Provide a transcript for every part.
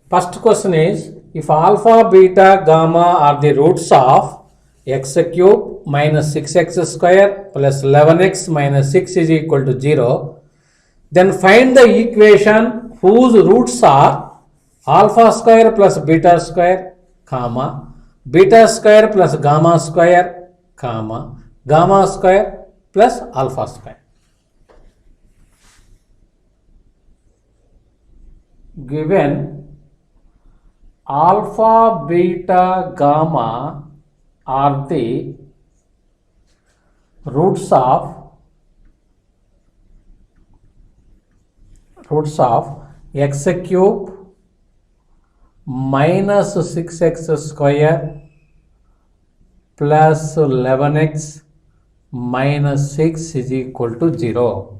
First question is, if alpha, beta, gamma are the roots of x cube minus 6x square plus 11x minus 6 is equal to 0, then find the equation whose roots are alpha square plus beta square, comma, beta square plus gamma square, comma, gamma square plus alpha square. Given alpha, beta, gamma are the roots of x cube minus 6x square plus 11x minus 6 is equal to 0.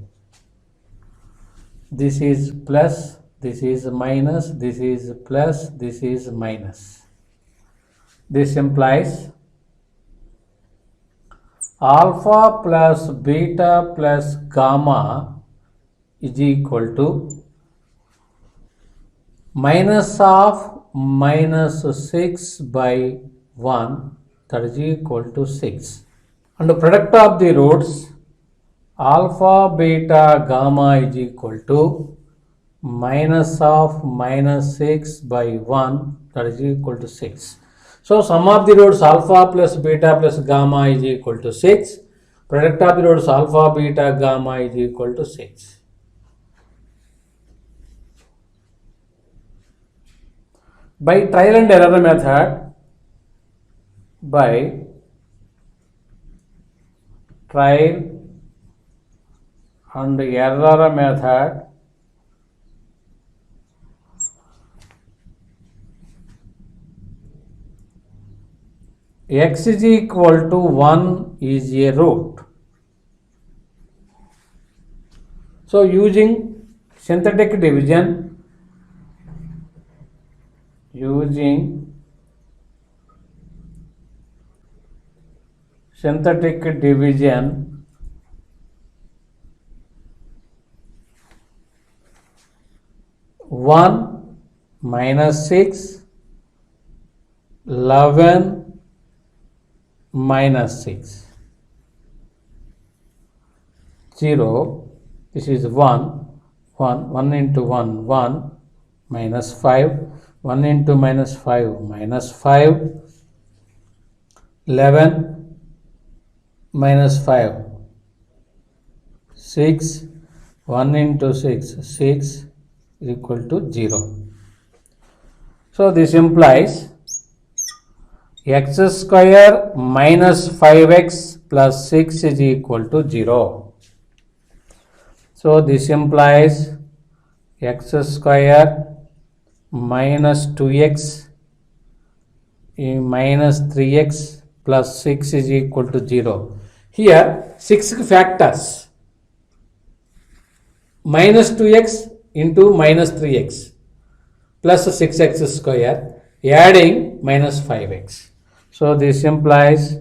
This is plus, this is minus, this is plus, this is minus. This implies alpha plus beta plus gamma is equal to minus of minus 6 by 1, that is equal to 6. And the product of the roots alpha, beta, gamma is equal to minus of minus 6 by 1, that is equal to 6. So sum of the roots alpha plus beta plus gamma is equal to 6. Product of the roots alpha, beta, gamma is equal to 6. By trial and error method, x is equal to 1 is a root. So using synthetic division, 1 minus 6, 11 minus 6, 0, this is 1, 1 into 1, 1, minus 5, 1 into minus 5, minus 5, 11 minus 5, 6, 1 into 6, 6 equal to 0. So this implies x square minus 5x plus 6 is equal to 0. So this implies x square minus 2x minus 3x plus 6 is equal to 0. Here 6 factors, minus 2x into minus 3x plus 6x square adding minus 5x. So this implies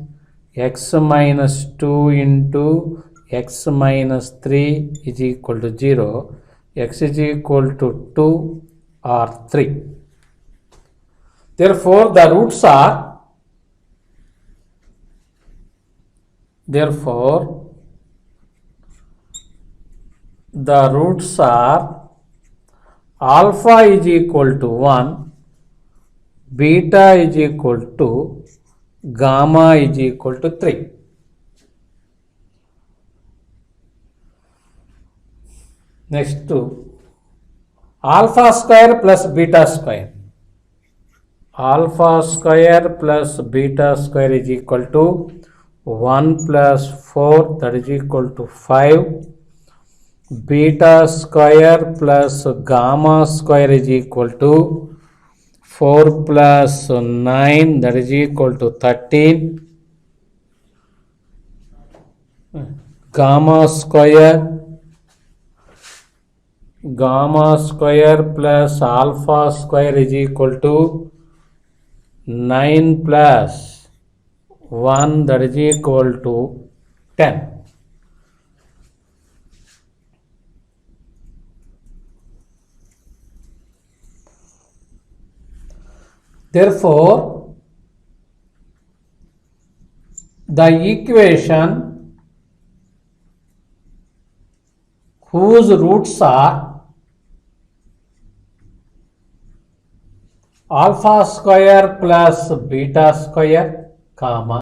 x minus 2 into x minus 3 is equal to 0, x is equal to 2 or 3. Therefore, the roots are alpha is equal to 1, beta is equal to, gamma is equal to 3. Next to alpha square plus beta square. Alpha square plus beta square is equal to 1 plus 4, that is equal to 5. Beta square plus gamma square is equal to 4 plus 9, that is equal to 13. Gamma square plus alpha square is equal to 9 plus 1, that is equal to 10. Therefore, the equation whose roots are alpha square plus beta square, comma,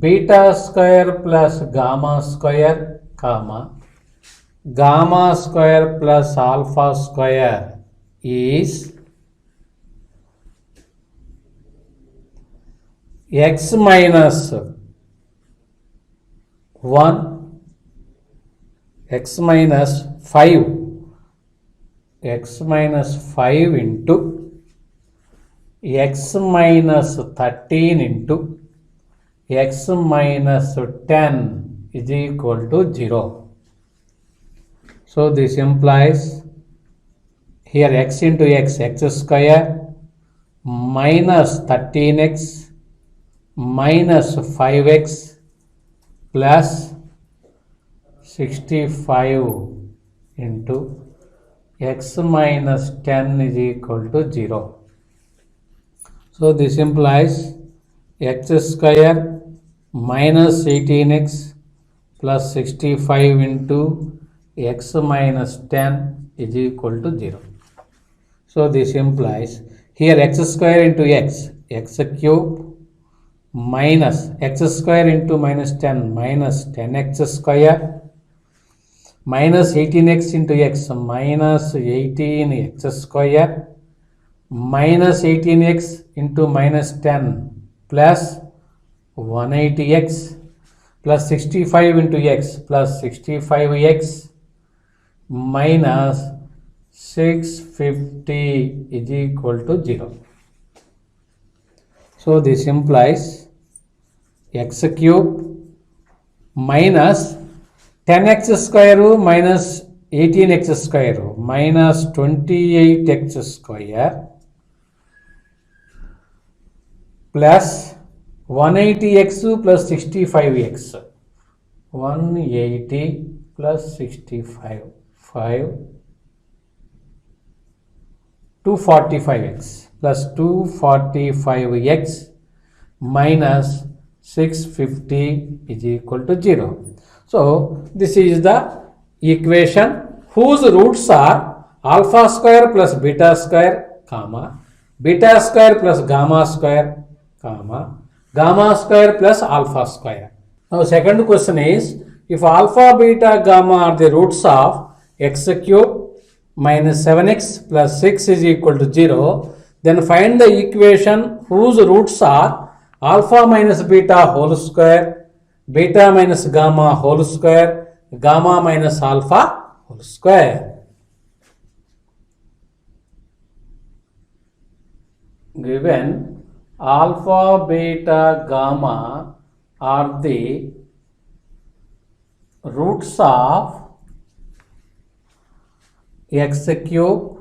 beta square plus gamma square, comma, gamma square plus alpha square is x minus 1, x minus 5, x minus 5 into x minus 13 into x minus 10 is equal to 0. So this implies here x into x, x square minus 13x minus 5x plus 65 into x minus 10 is equal to 0. So this implies x square minus 18x plus 65 into x minus 10 is equal to 0. So this implies here x square into x, x cube minus x square into minus 10 minus 10x square minus 18x into x minus 18x square minus 18x into minus 10 plus 180x plus 65 into x plus 65x minus 650 is equal to 0. So this implies x cube minus 10x square minus 18x square minus 28x square plus 180x plus 65x, 180 plus 65, 5, 245x plus 245x minus 650 is equal to 0. So this is the equation whose roots are alpha square plus beta square, comma, beta square plus gamma square, comma, gamma square plus alpha square. Now second question is, if alpha, beta, gamma are the roots of x cube minus 7x plus 6 is equal to 0, then find the equation whose roots are alpha minus beta whole square, beta minus gamma whole square, gamma minus alpha whole square. Given alpha, beta, gamma are the roots of x cube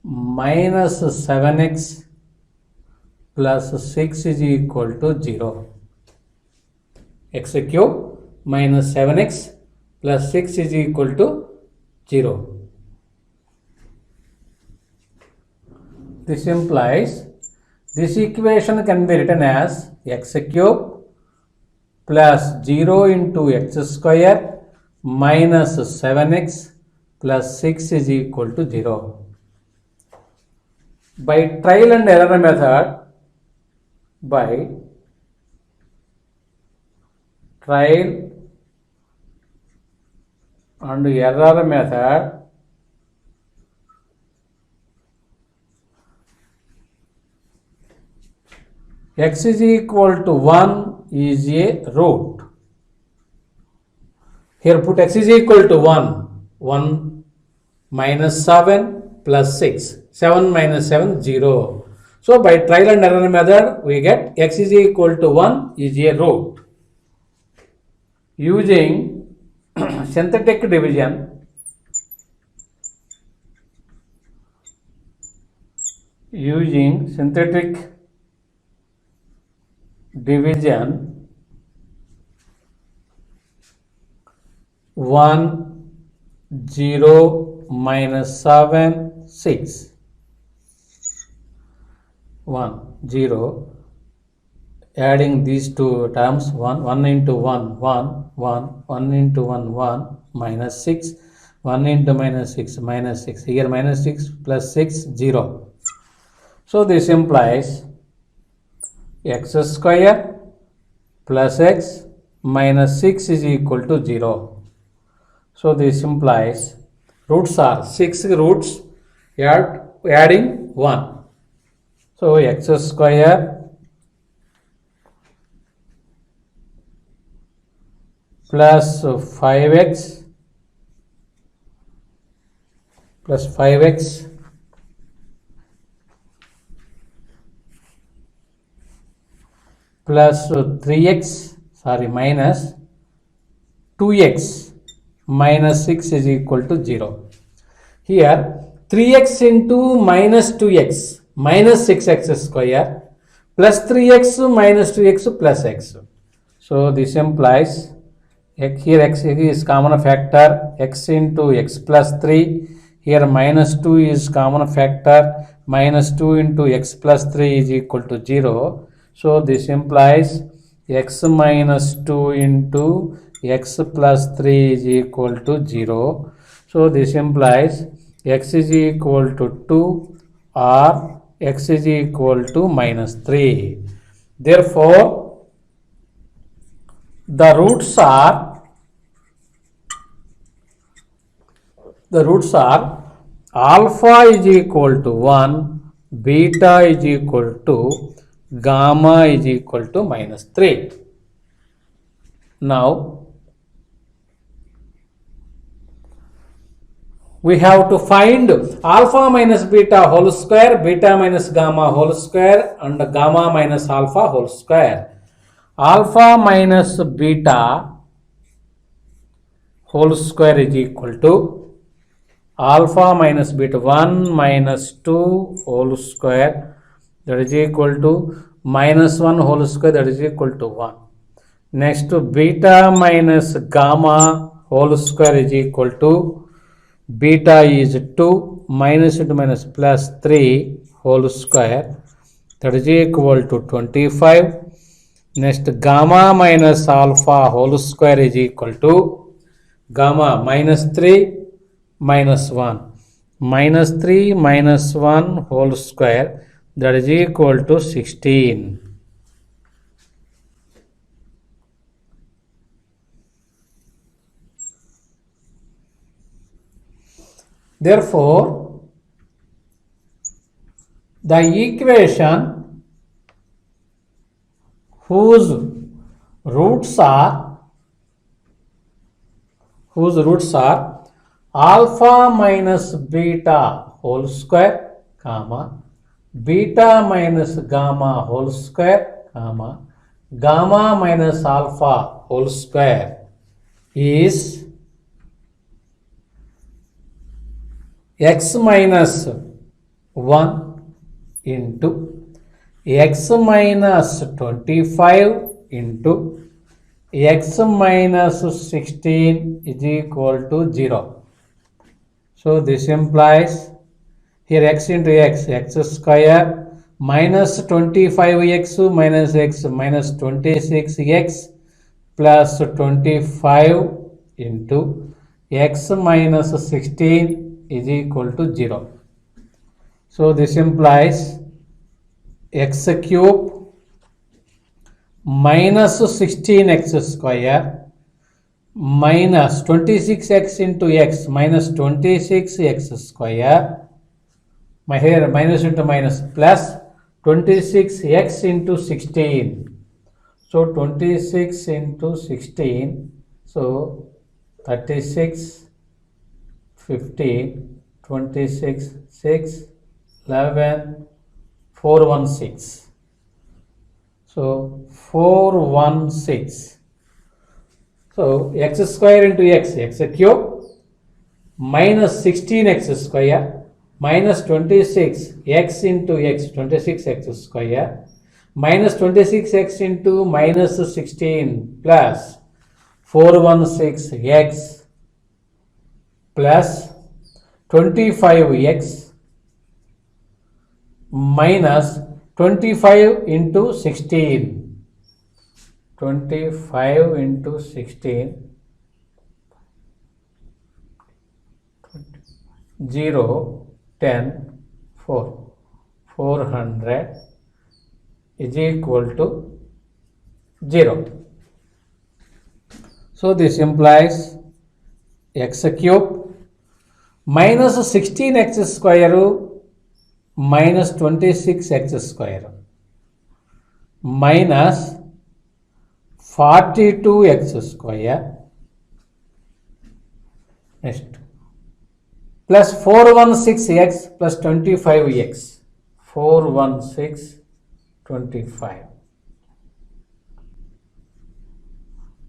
minus 7x plus 6 is equal to 0. X cube minus 7x plus 6 is equal to 0. This implies this equation can be written as x cube plus 0 into x square minus 7x plus 6 is equal to 0. By trial and error method, x is equal to 1 is a root. Here put x is equal to 1. 1 minus 7 plus 6. 7 minus 7, 0. So by trial and error method, we get x is equal to 1 is a root. Using synthetic division, division 1, 0, minus 7, 6. 1 0, adding these two terms, 1 into 1 1 1, 1 into 1 1, minus 6, 1 into minus 6 minus 6, here minus 6 plus 6 0. So this implies x square plus x minus 6 is equal to 0. So this implies roots are 6 roots, adding 1. So x square plus 5x plus 5x plus 3x, minus 2x minus 6 is equal to 0. Here 3x into minus 2x minus 6x square plus 3x minus 2x plus x. So this implies here x is common factor, x into x plus 3. Here minus 2 is common factor, minus 2 into x plus 3 is equal to 0. So this implies x minus 2 into x plus 3 is equal to 0. So this implies x is equal to 2 or x is equal to minus 3. Therefore, the roots are alpha is equal to 1, beta is equal to gamma is equal to minus 3. Now we have to find alpha minus beta whole square, beta minus gamma whole square, and gamma minus alpha whole square. Alpha minus beta whole square is equal to alpha minus beta 1 minus 2 whole square, that is equal to minus 1 whole square, that is equal to 1. Next, beta minus gamma whole square is equal to beta is 2 minus into minus plus 3 whole square, that is equal to 25. Next, gamma minus alpha whole square is equal to gamma minus 3 minus 1, minus 3 minus 1 whole square, that is equal to 16. Therefore, the equation whose roots are alpha minus beta whole square, comma, beta minus gamma whole square, comma, gamma minus alpha whole square is x minus 1 into x minus 25 into x minus 16 is equal to 0. So this implies here x into x, x square minus 25x minus x minus 26x plus 25 into x minus 16 is equal to 0. So this implies x cube minus 16x square minus 26x into x minus 26x square, here minus into minus plus 26x into 16. So 26 into 16, so 36, 15, 26, 6, 11, 416. So 416. So x square into x, x cube, minus 16x square, minus 26x into x, 26x square, minus 26x into minus 16 plus 416x plus 25x minus 25 into 16. 25 into 16. 0, 10, 4. 400 is equal to 0. So this implies x cube minus 16x square minus 26x square minus 42x square next plus 416x plus 25x 416 25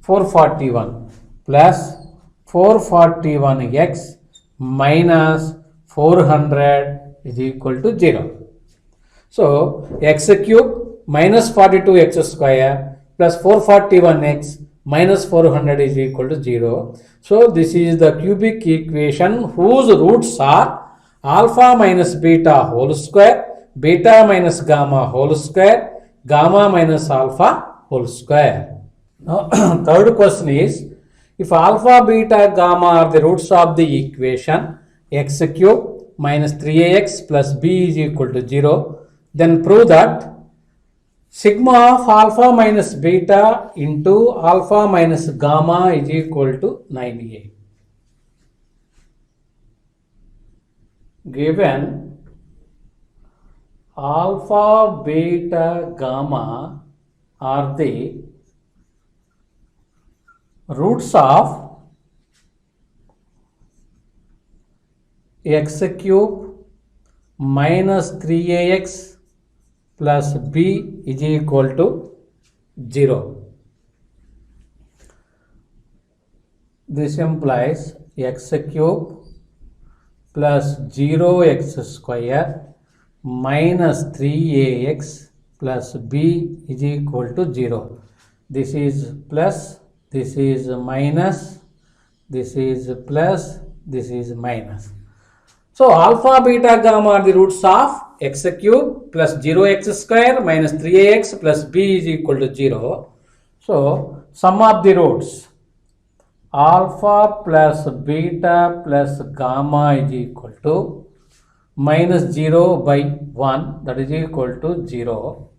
441 plus 441x minus 400 is equal to 0. So x cube minus 42x square plus 441x minus 400 is equal to 0. So this is the cubic equation whose roots are alpha minus beta whole square, beta minus gamma whole square, gamma minus alpha whole square. Now, third question is, if alpha, beta, gamma are the roots of the equation x cube minus 3ax plus b is equal to 0, then prove that sigma of alpha minus beta into alpha minus gamma is equal to 9a. Given alpha, beta, gamma are the roots of x cube minus 3ax plus b is equal to 0. This implies x cube plus 0x square minus 3ax plus b is equal to 0. This is plus, this is minus, this is plus, this is minus. So alpha, beta, gamma are the roots of x cube plus 0x square minus 3ax plus b is equal to 0. So sum of the roots alpha plus beta plus gamma is equal to minus 0 by 1, that is equal to 0.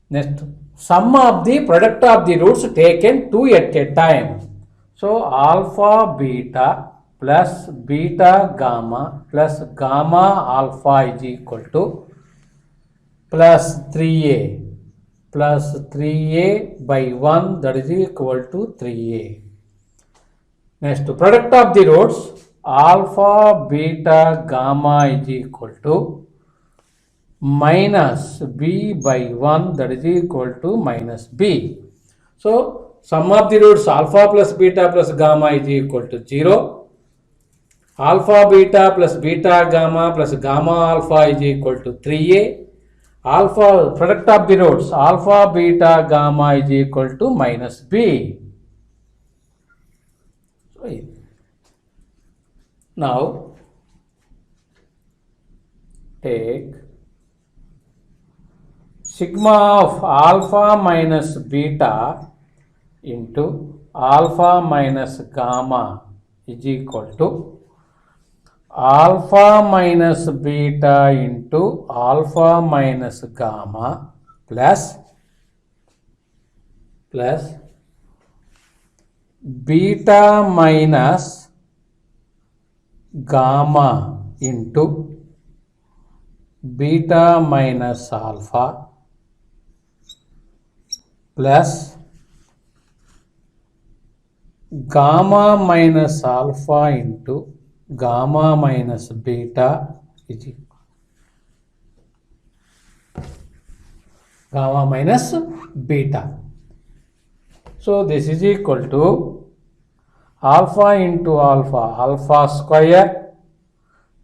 Next, sum of the product of the roots taken 2 at a time. So alpha beta plus beta gamma plus gamma alpha is equal to plus 3a by 1, that is equal to 3a. Next, product of the roots alpha beta gamma is equal to minus b by 1, that is equal to minus b. So sum of the roots alpha plus beta plus gamma is equal to 0. Alpha beta plus beta gamma plus gamma alpha is equal to 3a. Alpha, product of the roots alpha beta gamma is equal to minus b. Now take sigma of alpha minus beta into alpha minus gamma is equal to alpha minus beta into alpha minus gamma plus beta minus gamma into beta minus alpha plus gamma minus alpha into gamma minus beta is equal gamma minus beta. So this is equal to alpha into alpha, alpha square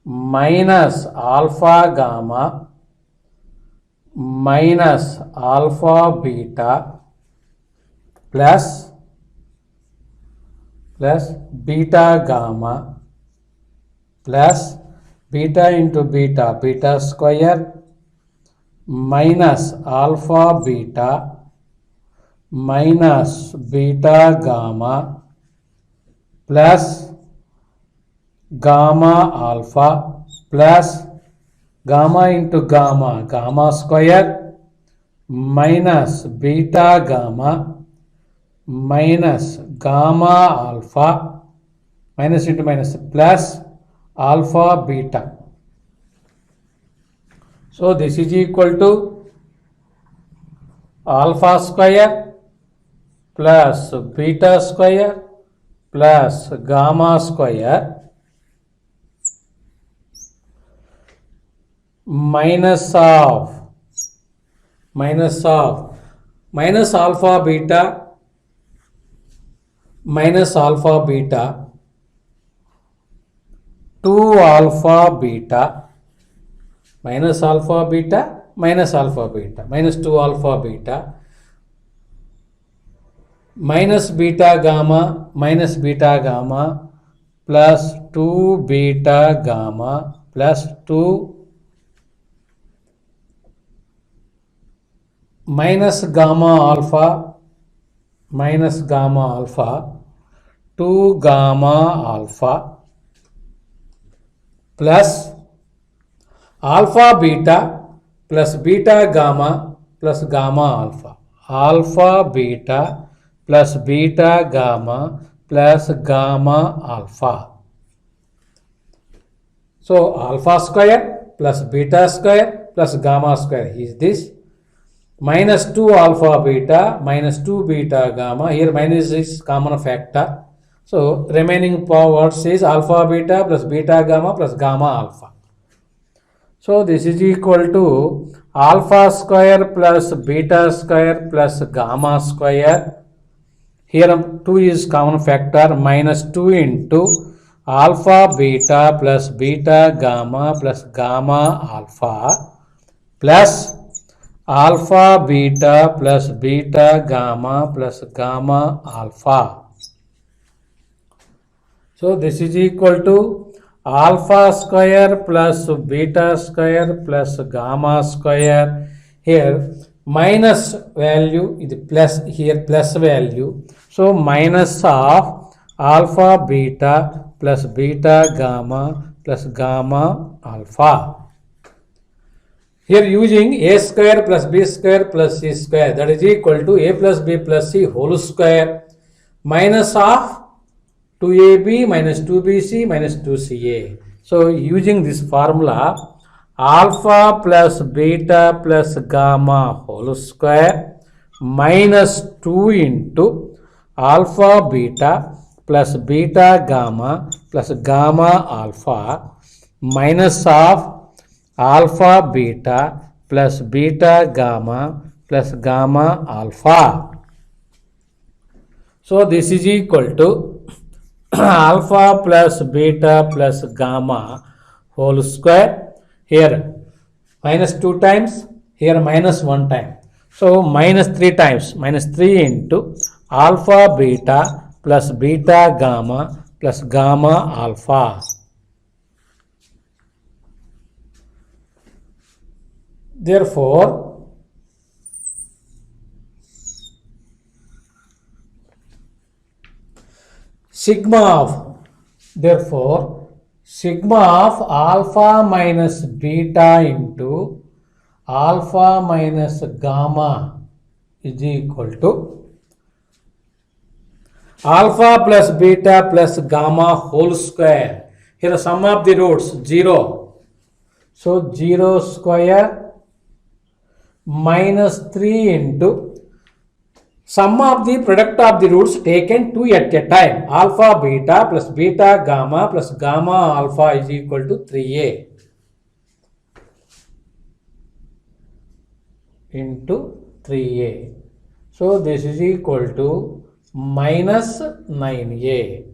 minus alpha gamma minus alpha beta plus beta gamma plus beta into beta, beta square minus alpha beta minus beta gamma plus gamma alpha plus gamma into gamma square minus beta gamma minus gamma alpha minus into minus plus alpha beta. So this is equal to alpha square plus beta square plus gamma square minus alpha beta minus alpha beta 2 alpha beta minus alpha beta minus 2 alpha beta minus beta gamma plus 2 beta gamma plus 2 minus gamma alpha 2 gamma alpha plus alpha beta plus beta gamma plus gamma alpha beta plus beta gamma plus gamma alpha. So alpha square plus beta square plus gamma square is this minus 2 alpha beta minus 2 beta gamma. Here minus is common factor. So remaining powers is alpha beta plus beta gamma plus gamma alpha. So this is equal to alpha square plus beta square plus gamma square. Here 2 is common factor minus 2 into alpha beta plus beta gamma plus gamma alpha plus alpha beta plus beta gamma plus gamma alpha. So this is equal to alpha square plus beta square plus gamma square. Here minus value is plus, here plus value. So minus of alpha beta plus beta gamma plus gamma alpha. Here using a square plus b square plus c square, that is equal to a plus b plus c whole square minus of 2ab minus 2bc minus 2ca. So using this formula, alpha plus beta plus gamma whole square minus 2 into alpha beta plus beta gamma plus gamma alpha minus of alpha beta plus beta gamma plus gamma alpha. So this is equal to alpha plus beta plus gamma whole square. Here minus 2 times, here minus 1 time. So minus 3 times, minus 3 into alpha beta plus beta gamma plus gamma alpha. Therefore, sigma of alpha minus beta into alpha minus gamma is equal to alpha plus beta plus gamma whole square. Here the sum of the roots 0. So 0 square minus 3 into sum of the product of the roots taken 2 at a time. Alpha beta plus beta gamma plus gamma alpha is equal to 3a into 3a. So this is equal to minus 9a.